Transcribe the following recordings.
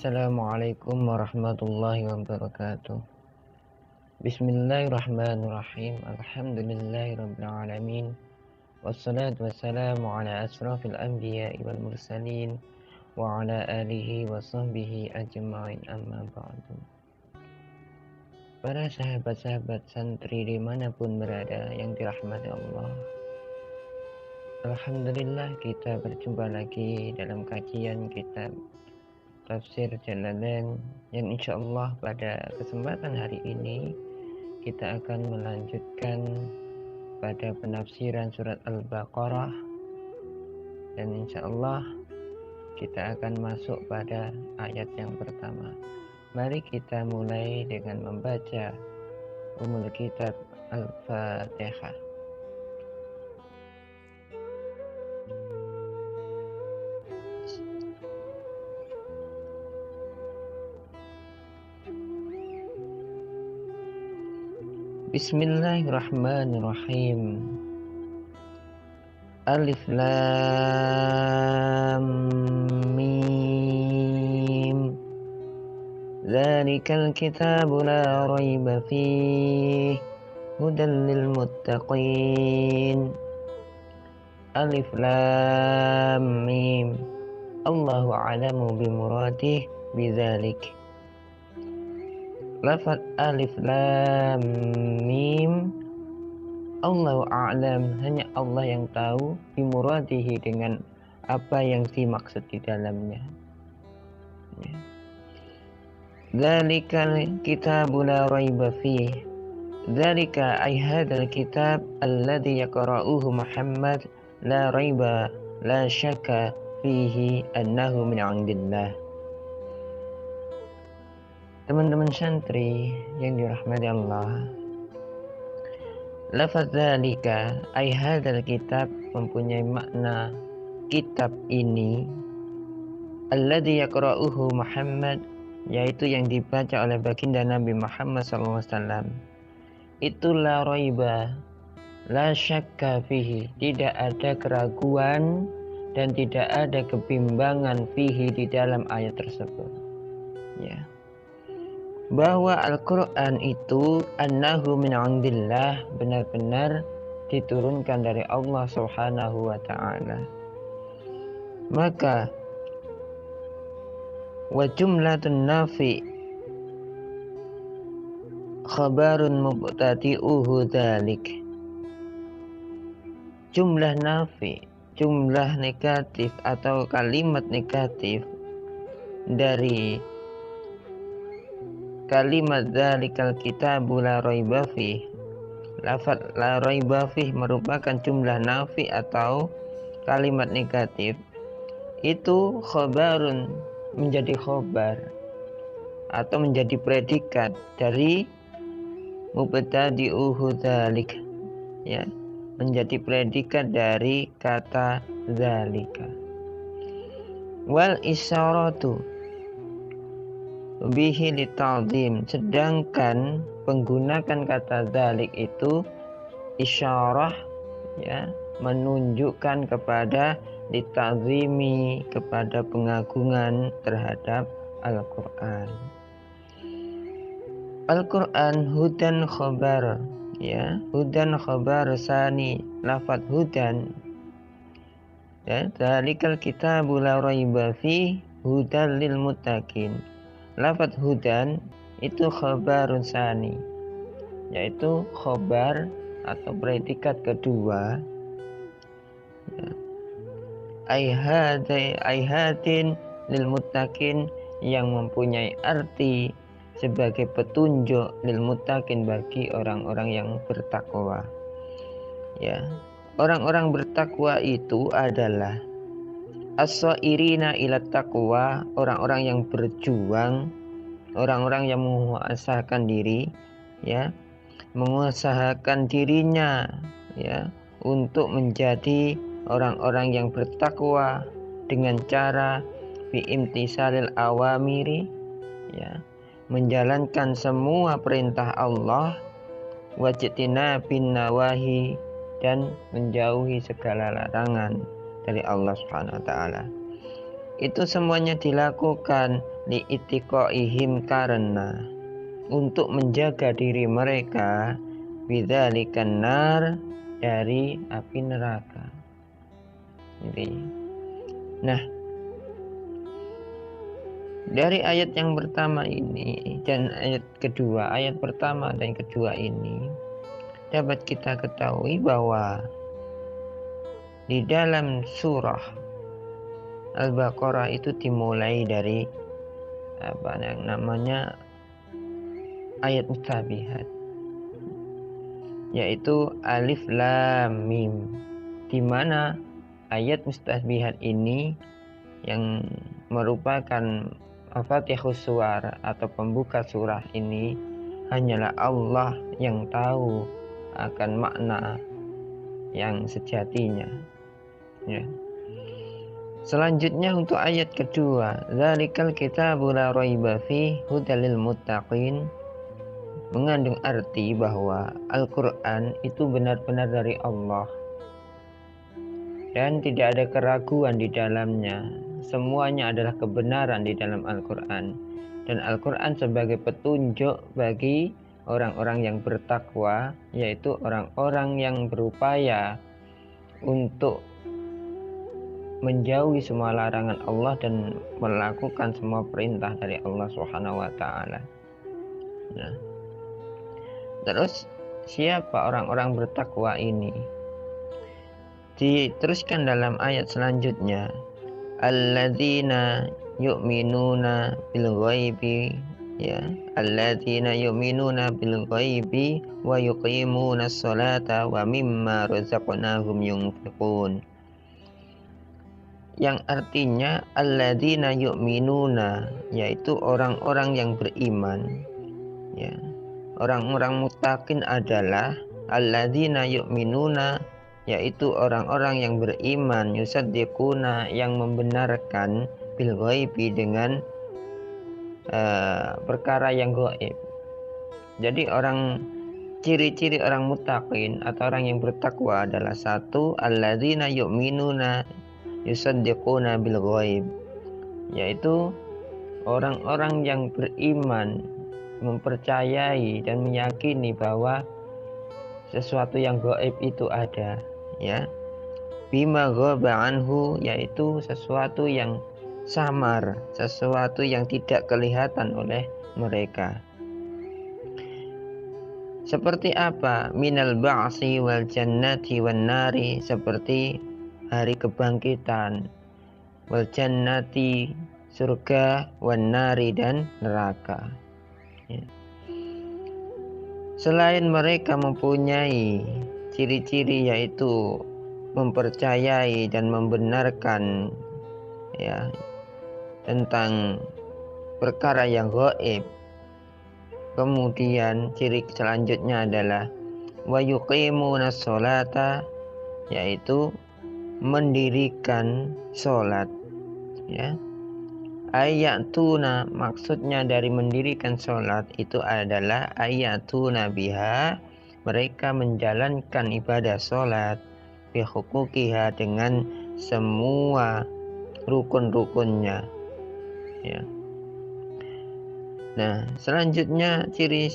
Assalamualaikum warahmatullahi wabarakatuh. Bismillahirrahmanirrahim. Alhamdulillahirrabbilalamin. Wassalatu wassalamu ala asrafil anbiya'i wal mursalin wa ala alihi wa sahbihi ajma'in, amma ba'du. Para sahabat-sahabat santri dimanapun berada yang dirahmati Allah, alhamdulillah kita berjumpa lagi dalam kajian kitab Tafsir Jalalain, yang insyaallah pada kesempatan hari ini kita akan melanjutkan pada penafsiran surat Al-Baqarah, dan insyaallah kita akan masuk pada ayat yang pertama. Mari kita mulai dengan membaca Ummul Kitab Al-Fatihah. Bismillahirrahmanirrahim. Alif Lam Mim. Dzalikal kitabu la raiba fihi hudan lil muttaqin. Alif Lam Mim. Allahu a'lamu bimuradih bidzalik. Lafaz alif lam mim, Allahu a'lam, hanya Allah yang tahu, bimuradihi, dengan apa yang dimaksud di dalamnya. Dzalikal kitabu la raiba fihi. Dzalika ay hadzal kitab alladzi yaqra'uhu Muhammad la raiba la syakka fihi annahu min 'indillah. Teman-teman santri yang dirahmati Allah, lafaz dzalika ay hadzal kitab mempunyai makna kitab ini, alladzi yaqra'uhu Muhammad, yaitu yang dibaca oleh baginda Nabi Muhammad SAW. Itu la raiba la syakka fihi, tidak ada keraguan dan tidak ada kebimbangan fihi, di dalam ayat tersebut, ya, bahwa Al-Quran itu annahu min 'indillah, benar-benar diturunkan dari Allah Subhanahu wa ta'ala. Maka wa jumlatun nafi khabarun mubtadi'uhu dzalik. Jumlah nafi, jumlah negatif atau kalimat negatif dari kalimat dzalikal kitabu la raiba fih, lafaz la raiba fih merupakan jumlah nafi atau kalimat negatif. Itu khabarun, menjadi khobar atau menjadi predikat dari mubtadi'uhu dzalik, ya, menjadi predikat dari kata dzalika. Wal isyaratu bihi lita'zim, sedangkan menggunakan kata dzalik itu isyarah, ya, menunjukkan kepada lita'zimi, kepada pengagungan terhadap Al-Qur'an. Al-Qur'an hudan khabar, ya, hudan khabar sani, lafaz hudan, ya, dzalikal kitabu la raiba fi hudan lil muttaqin. Lafaz hudan itu khabarun sani, yaitu khobar atau predikat kedua, ya, ayhatin lil muttaqin, yang mempunyai arti sebagai petunjuk lil muttaqin, bagi orang-orang yang bertakwa, ya. Orang-orang bertakwa itu adalah as-sairina ila taqwa, orang-orang yang berjuang, orang-orang yang menguasakan diri, ya, mengusahakan dirinya, ya, untuk menjadi orang-orang yang bertakwa dengan cara biimtisalil awamiri, ya, menjalankan semua perintah Allah, wajtina bin nawahi, dan menjauhi segala larangan dari Allah Subhanahu wa taala. Itu semuanya dilakukan li'itiqaihim, karena untuk menjaga diri mereka, bidzalikan nar, dari api neraka. Jadi, nah, dari ayat yang pertama ini dan ayat kedua, ayat pertama dan kedua ini dapat kita ketahui bahwa di dalam surah Al-Baqarah itu dimulai dari apa yang namanya ayat mustabihat, yaitu alif lam mim, di mana ayat mustabihat ini yang merupakan Fatihus Suwar atau pembuka surah ini hanyalah Allah yang tahu akan makna yang sejatinya, ya. Selanjutnya untuk ayat kedua, dzalikal kitabu la raiba fihi hudal lil muttaqin, mengandung arti bahwa Al-Quran itu benar-benar dari Allah dan tidak ada keraguan di dalamnya. Semuanya adalah kebenaran di dalam Al-Quran, dan Al-Quran sebagai petunjuk bagi orang-orang yang bertakwa, yaitu orang-orang yang berupaya untuk menjauhi semua larangan Allah dan melakukan semua perintah dari Allah Subhanahu wa taala. Nah, terus siapa orang-orang bertakwa ini? Diteruskan dalam ayat selanjutnya, alladzina yu'minuna bil ghaibi, ya, alladzina yu'minuna bil ghaibi wa yuqimunas sholata wa mimma razaqnahum yunfiqun, yang artinya alladzina yu'minuna, yaitu orang-orang yang beriman, ya. Orang-orang muttaqin adalah alladzina yu'minuna, yaitu orang-orang yang beriman, yusaddiquna, yang membenarkan, bil ghaibi, dengan perkara yang gaib. Jadi ciri-ciri orang muttaqin atau orang yang bertakwa adalah satu, alladzina yu'minuna yusaddiquna bil ghaib, yaitu orang-orang yang beriman, mempercayai dan meyakini bahwa sesuatu yang gaib itu ada, ya. Bima ghaba anhu, yaitu sesuatu yang samar, sesuatu yang tidak kelihatan oleh mereka. Seperti apa? Minal ba'si wal jannati wan nari, seperti hari kebangkitan, wal jannati, surga, wan nari, dan neraka, ya. Selain mereka mempunyai ciri-ciri yaitu mempercayai dan membenarkan, ya, tentang perkara yang gaib, kemudian ciri selanjutnya adalah wa yuqimunas sholata, yaitu mendirikan sholat, ya. Ayatuna, maksudnya dari mendirikan sholat itu adalah ayatuna biha, mereka menjalankan ibadah sholat, bihuquqiha, dengan semua rukun-rukunnya, ya. Nah, selanjutnya ciri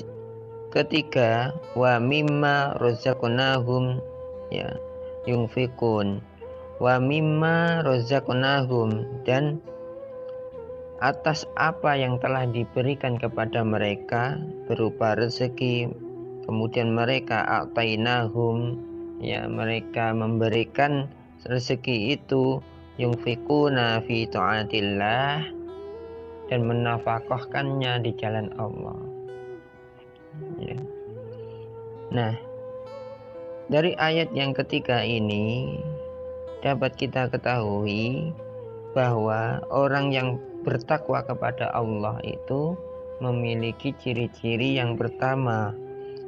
ketiga, wa mimma razaqnahum, ya, yunfikun, wa mimma razaqnahum, dan atas apa yang telah diberikan kepada mereka berupa rezeki, kemudian mereka atainahum, ya, mereka memberikan rezeki itu, yunfikuna fi ta'atillah, dan menafkahkannya di jalan Allah, ya. Nah, dari ayat yang ketiga ini dapat kita ketahui bahwa orang yang bertakwa kepada Allah itu memiliki ciri-ciri yang pertama,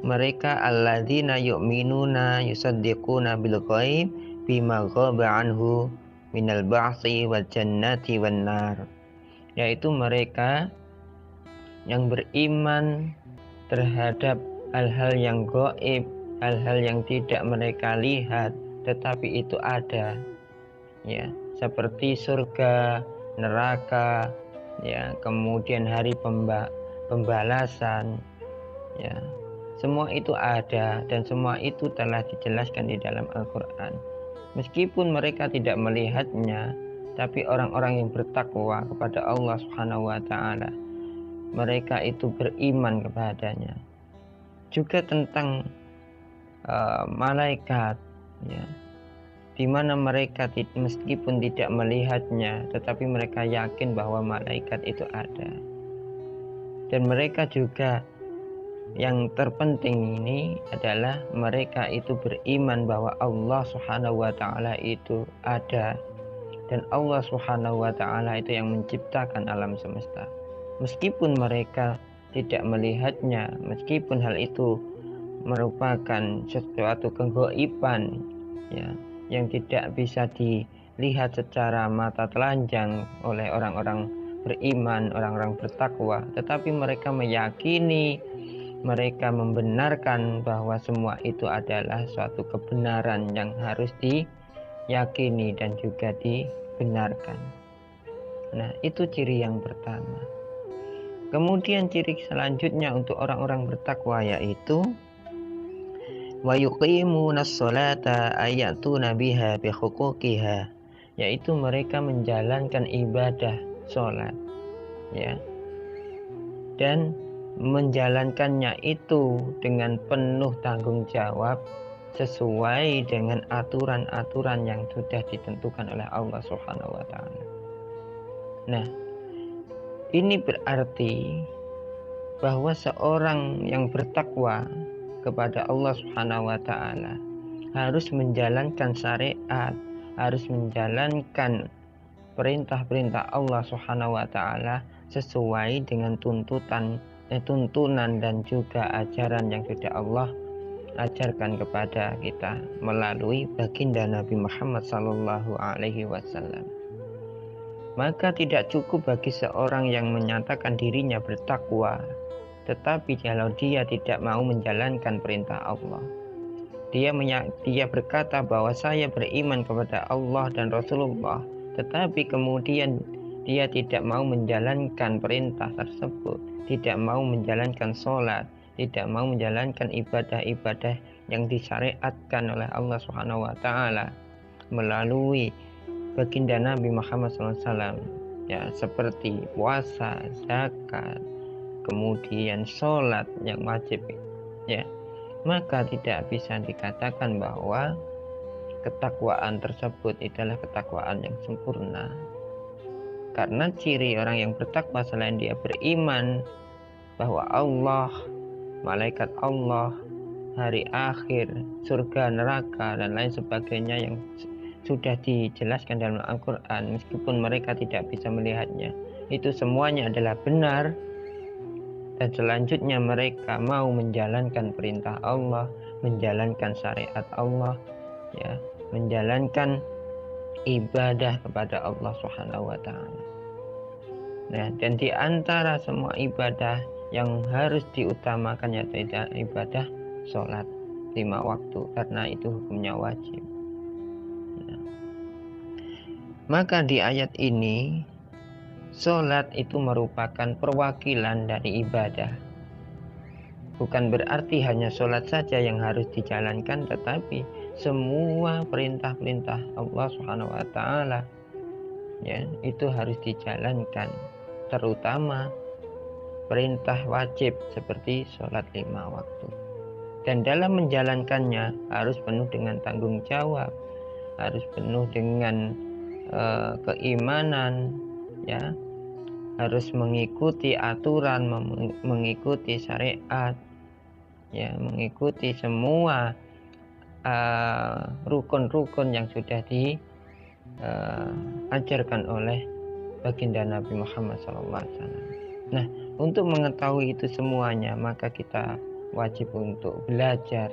mereka alladzina yu'minuna yusaddiquna bil ghaib bima ghaba anhu minal ba'si wal jannati wan nar, yaitu mereka yang beriman terhadap hal-hal yang gaib, hal-hal yang tidak mereka lihat tetapi itu ada, ya, seperti surga, neraka, ya, kemudian hari pembalasan, ya, semua itu ada dan semua itu telah dijelaskan di dalam Al-Quran. Meskipun mereka tidak melihatnya, tapi orang-orang yang bertakwa kepada Allah Subhanahu wa Ta'ala, mereka itu beriman kepadanya. Juga tentang malaikat, ya, di mana mereka meskipun tidak melihatnya, tetapi mereka yakin bahwa malaikat itu ada. Dan mereka juga yang terpenting ini adalah mereka itu beriman bahwa Allah Subhanahu wa Ta'ala itu ada, dan Allah Subhanahu wa Ta'ala itu yang menciptakan alam semesta. Meskipun mereka tidak melihatnya, meskipun hal itu merupakan sesuatu kegaiban, ya, yang tidak bisa dilihat secara mata telanjang oleh orang-orang beriman, orang-orang bertakwa, tetapi mereka meyakini, mereka membenarkan bahwa semua itu adalah suatu kebenaran yang harus diyakini dan juga dibenarkan. Nah, itu ciri yang pertama. Kemudian ciri selanjutnya untuk orang-orang bertakwa yaitu wa yuqimunas sholata ayatuna biha bi huquqiha, yaitu mereka menjalankan ibadah sholat, ya, dan menjalankannya itu dengan penuh tanggung jawab sesuai dengan aturan-aturan yang sudah ditentukan oleh Allah Subhanahu wa Ta'ala. Nah, ini berarti bahwa seorang yang bertakwa kepada Allah Subhanahu wa Ta'ala harus menjalankan syariat, harus menjalankan perintah-perintah Allah Subhanahu wa Ta'ala sesuai dengan tuntunan dan juga ajaran yang sudah Allah ajarkan kepada kita melalui baginda Nabi Muhammad sallallahu alaihi wasallam. Maka tidak cukup bagi seorang yang menyatakan dirinya bertakwa, tetapi kalau dia tidak mau menjalankan perintah Allah, dia berkata bahwa saya beriman kepada Allah dan Rasulullah, tetapi kemudian dia tidak mau menjalankan perintah tersebut, tidak mau menjalankan sholat, tidak mau menjalankan ibadah-ibadah yang disyariatkan oleh Allah Subhanahu wa Ta'ala melalui baginda Nabi Muhammad SAW, ya, seperti puasa, zakat, kemudian sholat yang wajib, ya, maka tidak bisa dikatakan bahwa ketakwaan tersebut adalah ketakwaan yang sempurna. Karena ciri orang yang bertakwa selain dia beriman bahwa Allah, malaikat Allah, hari akhir, surga, neraka, dan lain sebagainya yang sudah dijelaskan dalam Al-Quran, meskipun mereka tidak bisa melihatnya, itu semuanya adalah benar. Dan selanjutnya mereka mau menjalankan perintah Allah, menjalankan syariat Allah, ya, menjalankan ibadah kepada Allah Subhanahu wa Ta'ala. Nah, dan di antara semua ibadah yang harus diutamakan yaitu ibadah sholat 5 waktu, karena itu hukumnya wajib. Nah, maka di ayat ini sholat itu merupakan perwakilan dari ibadah. Bukan berarti hanya sholat saja yang harus dijalankan, tetapi semua perintah-perintah Allah Subhanahu wa Ta'ala, ya, itu harus dijalankan, terutama perintah wajib seperti sholat 5 waktu. Dan dalam menjalankannya harus penuh dengan tanggung jawab, harus penuh dengan keimanan, ya, harus mengikuti aturan, mengikuti syariat, ya, mengikuti semua rukun-rukun yang sudah diajarkan oleh baginda Nabi Muhammad SAW. Nah, untuk mengetahui itu semuanya, maka kita wajib untuk belajar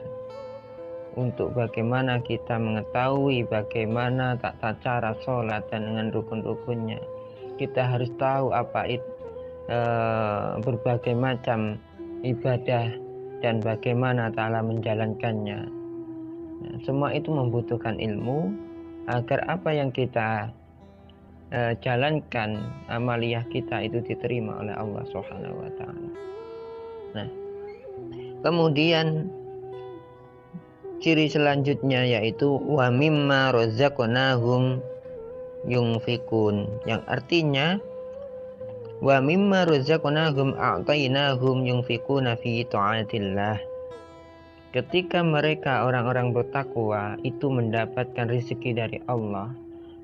untuk bagaimana kita mengetahui bagaimana tata cara sholat dan dengan rukun-rukunnya. Kita harus tahu apa itu berbagai macam ibadah dan bagaimana ta'ala menjalankannya. Nah, semua itu membutuhkan ilmu agar apa yang kita jalankan amaliyah kita itu diterima oleh Allah Subhanahu wa taala. Nah, kemudian ciri selanjutnya yaitu wa mimma razaqnahum yunfikun, yang artinya wa mimma razaqnahum a'tainahum yunfikuna fi ta'atillah. Ketika mereka orang-orang bertakwa itu mendapatkan rezeki dari Allah,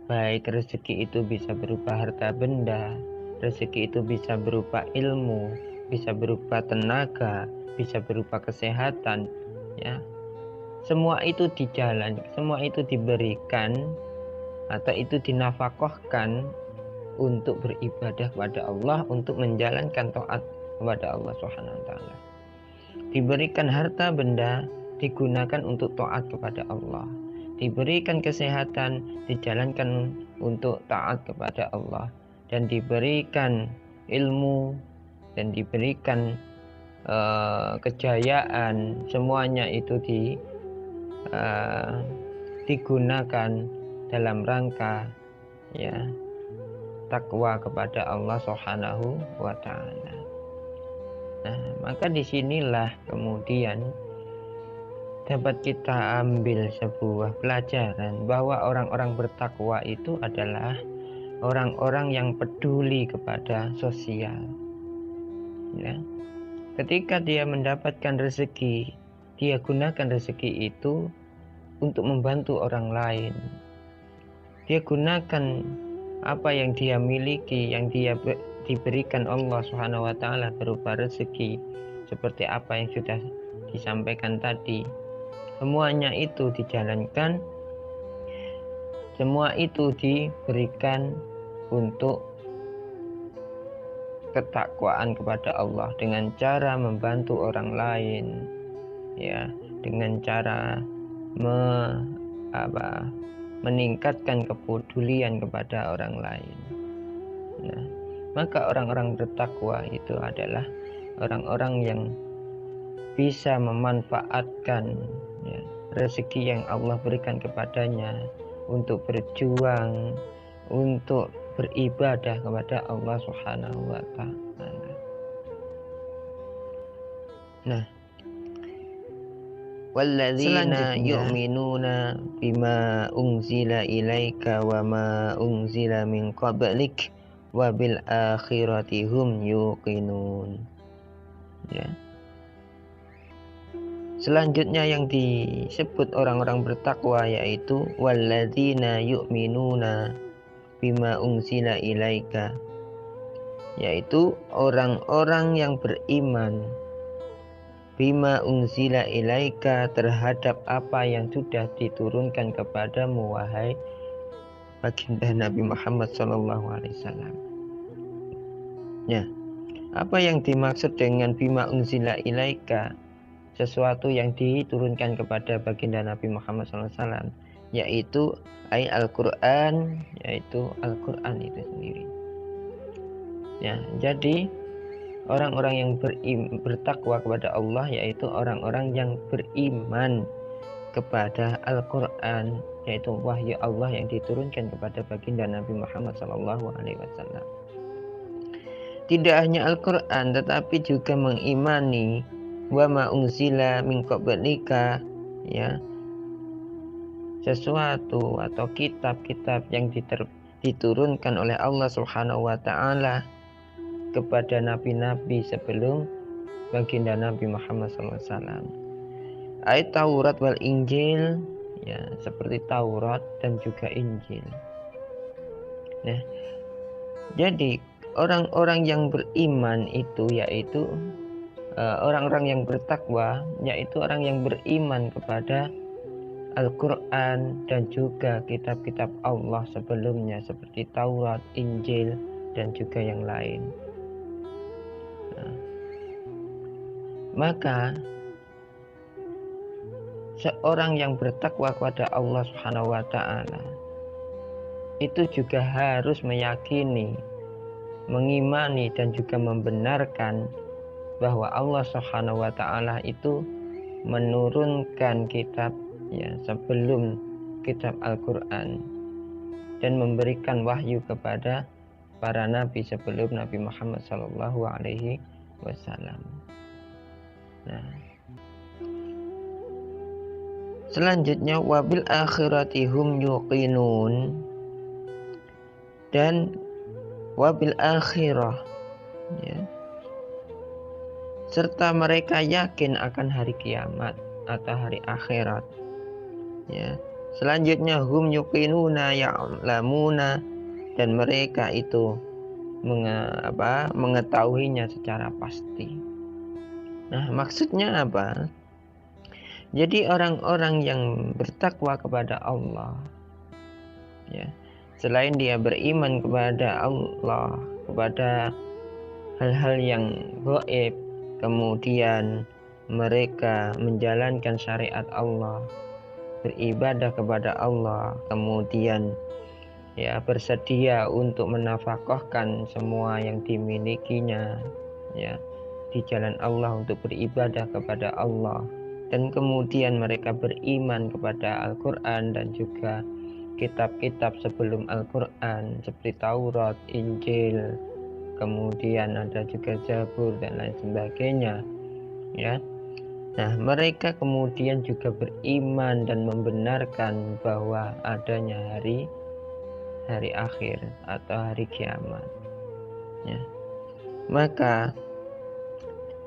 baik rezeki itu bisa berupa harta benda, rezeki itu bisa berupa ilmu, bisa berupa tenaga, bisa berupa kesehatan, ya. Semua itu dijalan, semua itu diberikan atau itu dinafkahkan untuk beribadah kepada Allah, untuk menjalankan taat kepada Allah Subhanahu wa taala. Diberikan harta benda digunakan untuk taat kepada Allah. Diberikan kesehatan dijalankan untuk taat kepada Allah, dan diberikan ilmu dan diberikan kejayaan, semuanya itu digunakan dalam rangka ya takwa kepada Allah Subhanahu wa taala. Nah, maka disinilah kemudian dapat kita ambil sebuah pelajaran bahwa orang-orang bertakwa itu adalah orang-orang yang peduli kepada sosial. Ya. Ketika dia mendapatkan rezeki, dia gunakan rezeki itu untuk membantu orang lain. Dia gunakan apa yang dia miliki, yang dia diberikan Allah Subhanahu wa taala berupa rezeki, seperti apa yang sudah disampaikan tadi. Semuanya itu dijalankan, semua itu diberikan untuk ketakwaan kepada Allah dengan cara membantu orang lain, ya, dengan cara meningkatkan kepedulian kepada orang lain. Nah, maka orang-orang bertakwa itu adalah orang-orang yang bisa memanfaatkan ya, rezeki yang Allah berikan kepadanya untuk berjuang, untuk beribadah kepada Allah Subhanahu wa taala. Nah, walladzina yu'minuna bima unzila ilaika wa ma unzila min qablik wa bil akhirati hum yuqinun. Ya. Selanjutnya yang disebut orang-orang bertakwa yaitu walladzina yu'minuna bima unzila ilaika, yaitu orang-orang yang beriman bima unzila ilaika, terhadap apa yang sudah diturunkan kepadamu wahai baginda Nabi Muhammad SAW. Ya, apa yang dimaksud dengan bima unzila ilaika, sesuatu yang diturunkan kepada baginda Nabi Muhammad SAW, yaitu Al-Quran, yaitu Al-Quran itu sendiri. Ya, jadi orang-orang yang bertakwa kepada Allah yaitu orang-orang yang beriman kepada Al-Quran, yaitu wahyu Allah yang diturunkan kepada baginda Nabi Muhammad SAW. Tidak hanya Al-Quran, tetapi juga mengimani wa ma unzila min qablika, ya, sesuatu atau kitab-kitab yang diturunkan oleh Allah Subhanahu wa taala kepada nabi-nabi sebelum baginda Nabi Muhammad SAW. Ayat Taurat wal Injil, ya, seperti Taurat dan juga Injil. Nah, jadi orang-orang yang beriman itu yaitu orang-orang yang bertakwa, yaitu orang yang beriman kepada Al-Quran dan juga kitab-kitab Allah sebelumnya seperti Taurat, Injil dan juga yang lain. Maka seorang yang bertakwa kepada Allah Subhanahu wa taala itu juga harus meyakini, mengimani dan juga membenarkan bahwa Allah Subhanahu wa taala itu menurunkan kitab ya sebelum kitab Al-Quran. dan memberikan wahyu kepada para nabi sebelum Nabi Muhammad Sallallahu Alaihi Wasallam. Nah, selanjutnya wabil akhirati hum yuqinun, dan wabil akhirah, ya, serta mereka yakin akan hari kiamat atau hari akhirat, ya. Selanjutnya hum yuqinuna ya'lamuna, dan mereka itu mengetahuinya secara pasti. Nah, maksudnya apa? Jadi orang-orang yang bertakwa kepada Allah, ya, selain dia beriman kepada Allah, kepada hal-hal yang gaib, kemudian mereka menjalankan syariat Allah, beribadah kepada Allah, kemudian ya bersedia untuk menafkahkan semua yang dimilikinya, ya, di jalan Allah untuk beribadah kepada Allah, dan kemudian mereka beriman kepada Al-Quran dan juga kitab-kitab sebelum Al-Quran seperti Taurat, Injil, kemudian ada juga Zabur dan lain sebagainya, ya. Nah, mereka kemudian juga beriman dan membenarkan bahwa adanya hari akhir atau hari kiamat, ya. Maka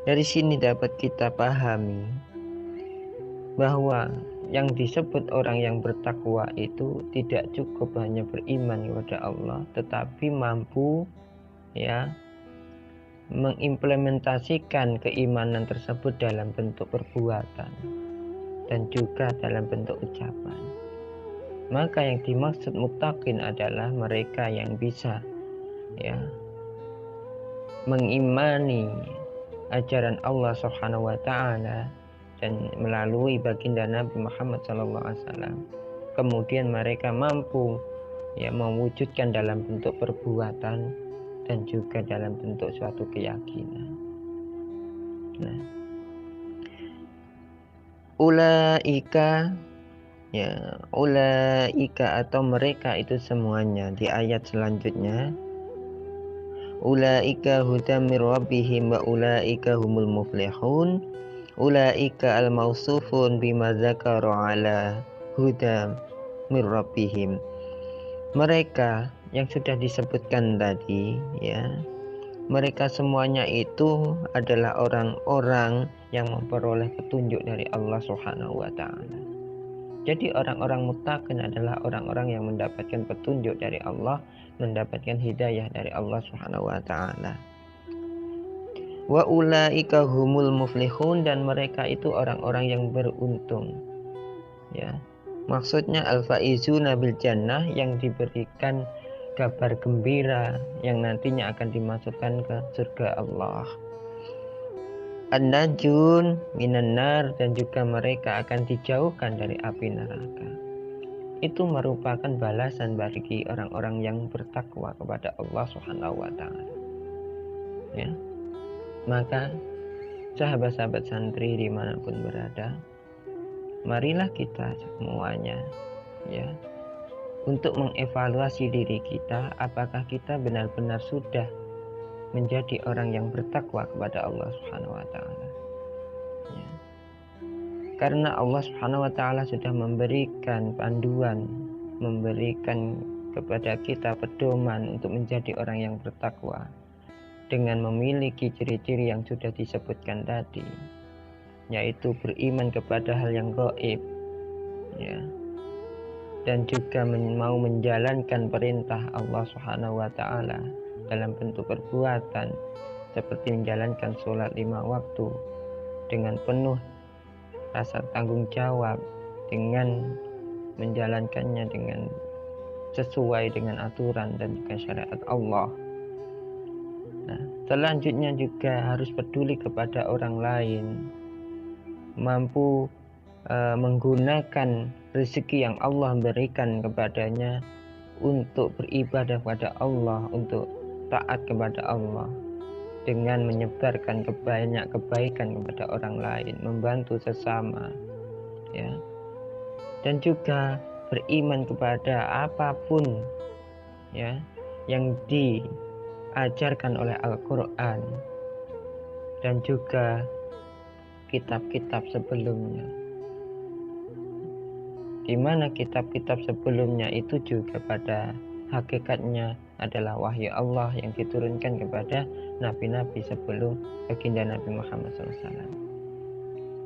dari sini dapat kita pahami bahwa yang disebut orang yang bertakwa itu tidak cukup hanya beriman kepada Allah, tetapi mampu, ya, mengimplementasikan keimanan tersebut dalam bentuk perbuatan dan juga dalam bentuk ucapan. Maka yang dimaksud muttaqin adalah mereka yang bisa, ya, mengimani ajaran Allah Subhanahu wa taala dan melalui baginda Nabi Muhammad SAW, kemudian mereka mampu, ya, mewujudkan dalam bentuk perbuatan dan juga dalam bentuk suatu keyakinan. Nah, ulaika, ya, ulaika atau mereka itu semuanya di ayat selanjutnya, ulaika hudam mir rabbihim wa ulaika humul muflihun. Ulaika al-mausufun bima zakaru ala hudam mir rabbihim. Mereka yang sudah disebutkan tadi, ya, mereka semuanya itu adalah orang-orang yang memperoleh petunjuk dari Allah Subhanahu wa taala. Jadi orang-orang muttaqin adalah orang-orang yang mendapatkan petunjuk dari Allah, mendapatkan hidayah dari Allah Subhanahu wa taala. Wa ulaika humul muflihun, dan mereka itu orang-orang yang beruntung, ya. Maksudnya al-faizuna bil jannah, yang diberikan kabar gembira yang nantinya akan dimasukkan ke surga Allah. An-najun minan nar, dan juga mereka akan dijauhkan dari api neraka. Itu merupakan balasan bagi orang-orang yang bertakwa kepada Allah Subhanahu wa taala, ya. Maka sahabat-sahabat santri dimanapun berada, marilah kita semuanya, ya, untuk mengevaluasi diri kita, apakah kita benar-benar sudah menjadi orang yang bertakwa kepada Allah Subhanahu wa taala, ya. Karena Allah Subhanahu wa taala sudah memberikan panduan, memberikan kepada kita pedoman untuk menjadi orang yang bertakwa dengan memiliki ciri-ciri yang sudah disebutkan tadi, yaitu beriman kepada hal yang gaib, ya, dan juga mau menjalankan perintah Allah Subhanahu wa taala dalam bentuk perbuatan, seperti menjalankan sholat 5 waktu dengan penuh rasa tanggung jawab, dengan menjalankannya dengan sesuai dengan aturan dan juga syariat Allah. Nah, selanjutnya juga harus peduli kepada orang lain, mampu menggunakan rezeki yang Allah berikan kepadanya untuk beribadah kepada Allah, untuk taat kepada Allah, dengan menyebarkan banyak kebaikan kepada orang lain, membantu sesama, ya. Dan juga beriman kepada apapun ya yang diajarkan oleh Al-Quran dan juga kitab-kitab sebelumnya, di mana kitab-kitab sebelumnya itu juga pada hakikatnya adalah wahyu Allah yang diturunkan kepada nabi-nabi sebelum baginda Nabi Muhammad SAW.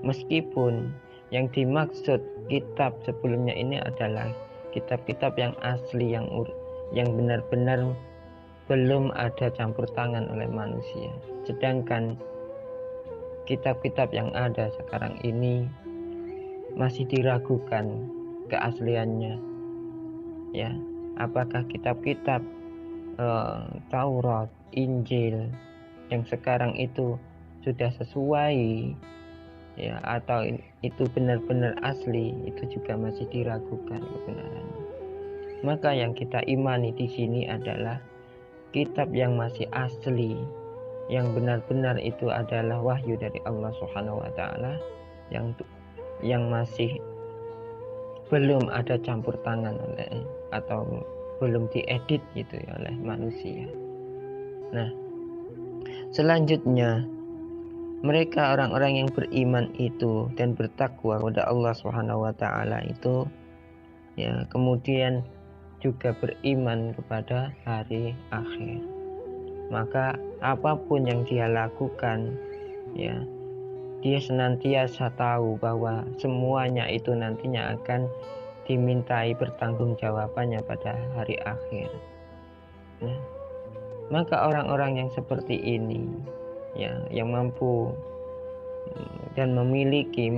Meskipun yang dimaksud kitab sebelumnya ini adalah kitab-kitab yang asli, yang benar-benar belum ada campur tangan oleh manusia. Sedangkan kitab-kitab yang ada sekarang ini masih diragukan keasliannya. Ya, apakah kitab-kitab Taurat, Injil yang sekarang itu sudah sesuai ya, atau itu benar-benar asli, itu juga masih diragukan kebenarannya. Maka yang kita imani di sini adalah kitab yang masih asli, yang benar-benar itu adalah wahyu dari Allah Subhanahu wa taala, yang masih belum ada campur tangan oleh atau belum diedit gitu ya oleh manusia. Nah, selanjutnya mereka orang-orang yang beriman itu dan bertakwa kepada Allah Subhanahu wa taala itu ya kemudian juga beriman kepada hari akhir. Maka apapun yang dia lakukan ya, dia senantiasa tahu bahwa semuanya itu nantinya akan dimintai pertanggungjawabannya pada hari akhir. Nah, maka orang-orang yang seperti ini ya, yang mampu dan memiliki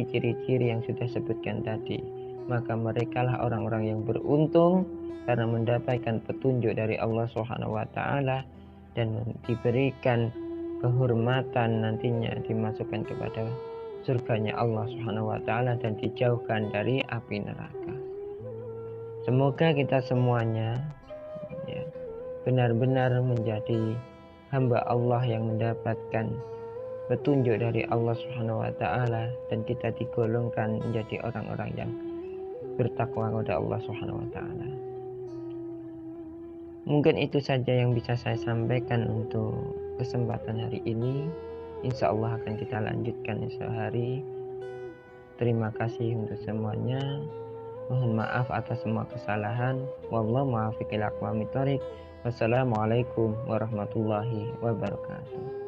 ciri-ciri yang sudah sebutkan tadi, maka merekalah orang-orang yang beruntung karena mendapatkan petunjuk dari Allah Subhanahu wa taala dan diberikan kehormatan, nantinya dimasukkan kepada surganya Allah Subhanahu wa taala dan dijauhkan dari api neraka. Semoga kita semuanya ya, benar-benar menjadi hamba Allah yang mendapatkan petunjuk dari Allah Subhanahu wa taala dan kita digolongkan menjadi orang-orang yang bertakwa kepada Allah Subhanahu wa taala. Mungkin itu saja yang bisa saya sampaikan untuk kesempatan hari ini. Insya Allah akan kita lanjutkan esok hari. Terima kasih untuk semuanya. Mohon maaf atas semua kesalahan. Wallahu muwaffiq ila aqwamit thoriq. Wassalamualaikum warahmatullahi wabarakatuh.